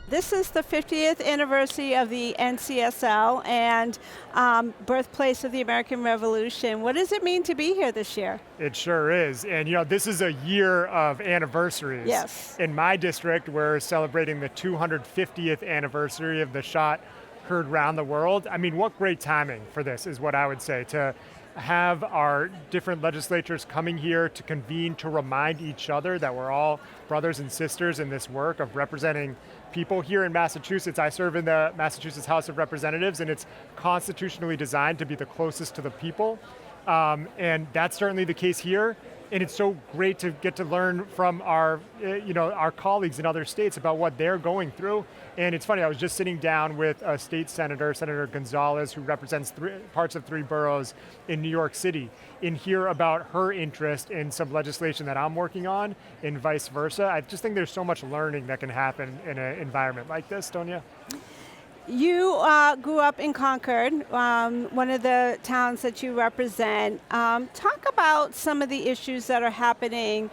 This is the 50th anniversary of the NCSL and birthplace of the American Revolution. What does it mean to be here this year? It sure is. And this is a year of anniversaries. Yes. In my district, we're celebrating the 250th anniversary of the shot heard around the world. I mean, what great timing for this is what I would say, to have our different legislatures coming here to convene to remind each other that we're all brothers and sisters in this work of representing people here in Massachusetts. I serve in the Massachusetts House of Representatives, and it's constitutionally designed to be the closest to the people. And that's certainly the case here. And it's so great to get to learn from our colleagues in other states about what they're going through. And it's funny, I was just sitting down with a state senator, Senator Gonzalez, who represents parts of 3 boroughs in New York City, and hear about her interest in some legislation that I'm working on, and vice versa. I just think there's so much learning that can happen in an environment like this, Tonia. You grew up in Concord, one of the towns that you represent. Talk about some of the issues that are happening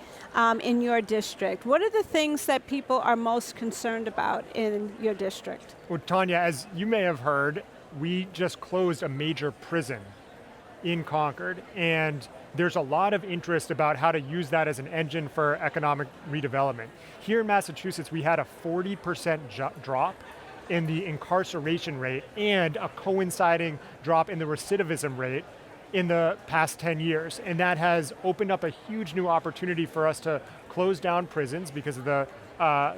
in your district. What are the things that people are most concerned about in your district? Well, Tonia, as you may have heard, we just closed a major prison in Concord, and there's a lot of interest about how to use that as an engine for economic redevelopment. Here in Massachusetts, we had a 40% drop in the incarceration rate and a coinciding drop in the recidivism rate in the past 10 years. And that has opened up a huge new opportunity for us to close down prisons because of the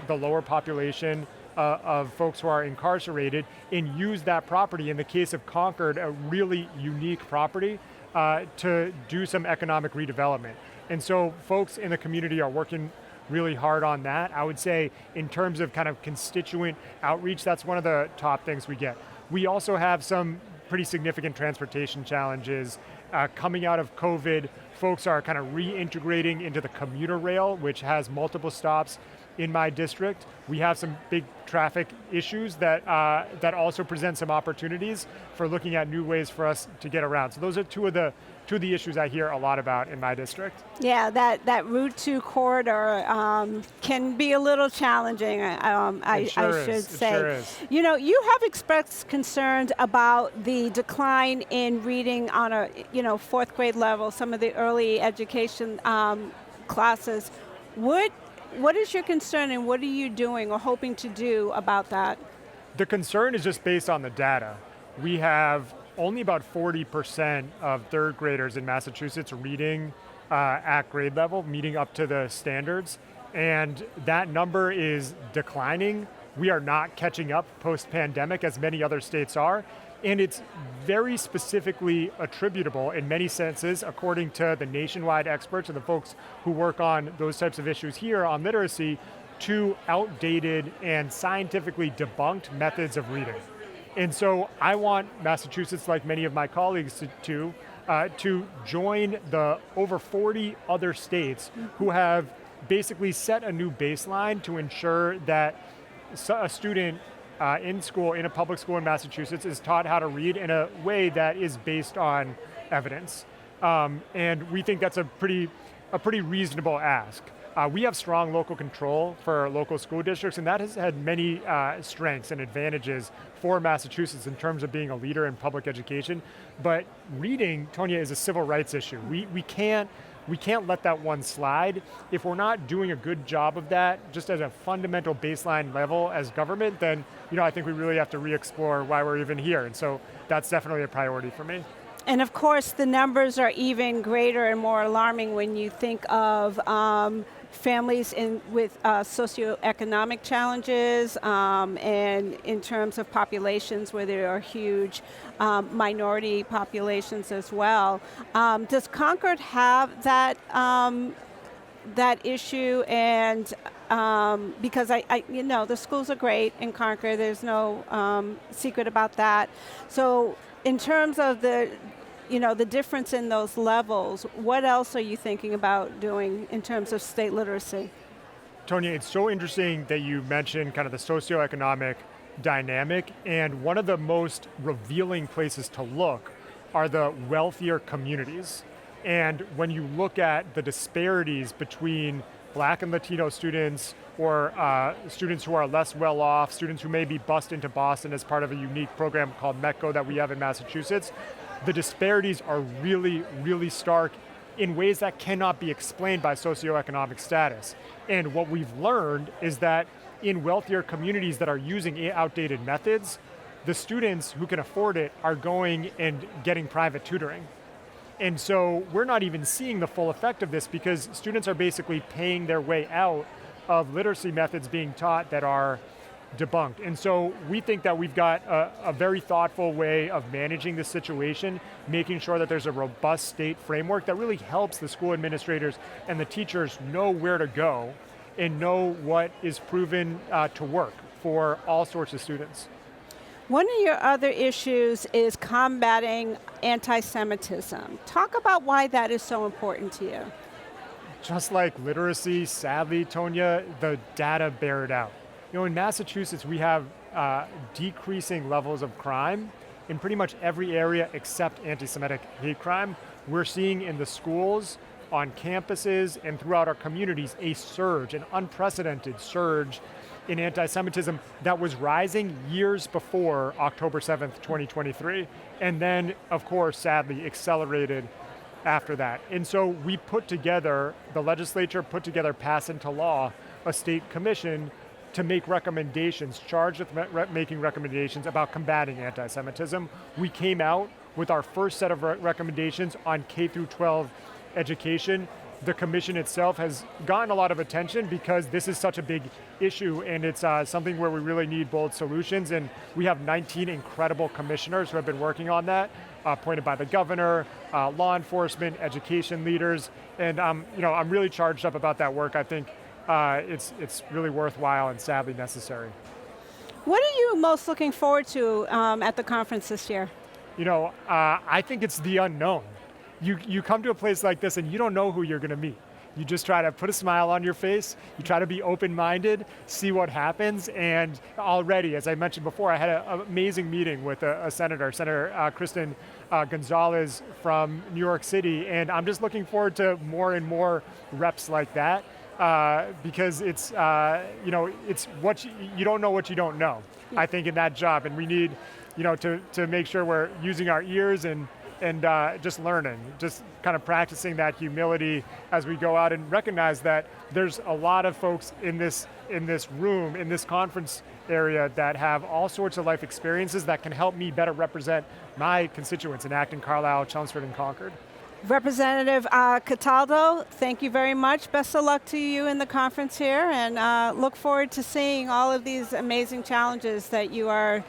lower population of folks who are incarcerated, and use that property, in the case of Concord, a really unique property, to do some economic redevelopment. And so folks in the community are working really hard on that. I would say in terms of kind of constituent outreach, that's one of the top things we get. We also have some pretty significant transportation challenges. Coming out of COVID, folks are kind of reintegrating into the commuter rail, which has multiple stops in my district. We have some big traffic issues that also present some opportunities for looking at new ways for us to get around. So those are two of the issues I hear a lot about in my district. Yeah, that Route 2 corridor can be a little challenging, I should say. It sure is. You have expressed concerns about the decline in reading on a 4th grade level, some of the early education classes. What is your concern, and what are you doing or hoping to do about that? The concern is just based on the data. We have only about 40% of 3rd graders in Massachusetts reading at grade level, meeting up to the standards, and that number is declining. We are not catching up post-pandemic as many other states are, and it's very specifically attributable in many senses, according to the nationwide experts and the folks who work on those types of issues here on literacy, to outdated and scientifically debunked methods of reading. And so I want Massachusetts, like many of my colleagues, to join the over 40 other states who have basically set a new baseline to ensure that a student in school, in a public school in Massachusetts, is taught how to read in a way that is based on evidence. And we think that's a pretty reasonable ask. We have strong local control for local school districts, and that has had many strengths and advantages for Massachusetts in terms of being a leader in public education. But reading, Tonia, is a civil rights issue. We can't let that one slide. If we're not doing a good job of that, just as a fundamental baseline level as government, then I think we really have to re-explore why we're even here. And so that's definitely a priority for me. And of course, the numbers are even greater and more alarming when you think of families with socioeconomic challenges, and in terms of populations where there are huge minority populations as well. Does Concord have that issue? And because the schools are great in Concord, there's no secret about that. So in terms of the difference in those levels, what else are you thinking about doing in terms of state literacy? Tonia, it's so interesting that you mentioned kind of the socioeconomic dynamic, and one of the most revealing places to look are the wealthier communities. And when you look at the disparities between Black and Latino students, or students who are less well off, students who may be bused into Boston as part of a unique program called METCO that we have in Massachusetts, the disparities are really, really stark in ways that cannot be explained by socioeconomic status. And what we've learned is that in wealthier communities that are using outdated methods, the students who can afford it are going and getting private tutoring. And so we're not even seeing the full effect of this because students are basically paying their way out of literacy methods being taught that are debunked. And so we think that we've got a very thoughtful way of managing this situation, making sure that there's a robust state framework that really helps the school administrators and the teachers know where to go and know what is proven to work for all sorts of students. One of your other issues is combating anti-Semitism. Talk about why that is so important to you. Just like literacy, sadly, Tonia, the data bear it out. You know, in Massachusetts, we have decreasing levels of crime in pretty much every area except anti-Semitic hate crime. We're seeing in the schools, on campuses, and throughout our communities, a surge, an unprecedented surge in anti-Semitism that was rising years before October 7th, 2023, and then, of course, sadly, accelerated after that. And so we put together, the legislature put together, passed into law, a state commission to make recommendations, charged with making recommendations about combating anti-Semitism. We came out with our first set of recommendations on K through 12 education. The commission itself has gotten a lot of attention because this is such a big issue and it's something where we really need bold solutions, and we have 19 incredible commissioners who have been working on that, appointed by the governor, law enforcement, education leaders, and I'm really charged up about that work. I think it's really worthwhile and sadly necessary. What are you most looking forward to at the conference this year? I think it's the unknown. You come to a place like this and you don't know who you're going to meet. You just try to put a smile on your face, you try to be open-minded, see what happens, and already, as I mentioned before, I had an amazing meeting with a senator, Senator Kristen Gonzalez from New York City, and I'm just looking forward to more and more reps like that, because it's what you don't know what you don't know, I think, in that job, and we need to make sure we're using our ears and just learning, just kind of practicing that humility as we go out and recognize that there's a lot of folks in this room, in this conference area that have all sorts of life experiences that can help me better represent my constituents in Acton, Carlisle, Chelmsford, and Concord. Representative Cataldo, thank you very much. Best of luck to you in the conference here, and look forward to seeing all of these amazing challenges that you are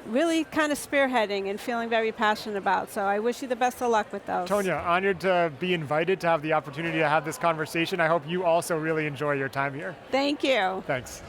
really kind of spearheading and feeling very passionate about. So I wish you the best of luck with those. Tonia, honored to be invited to have the opportunity to have this conversation. I hope you also really enjoy your time here. Thank you. Thanks.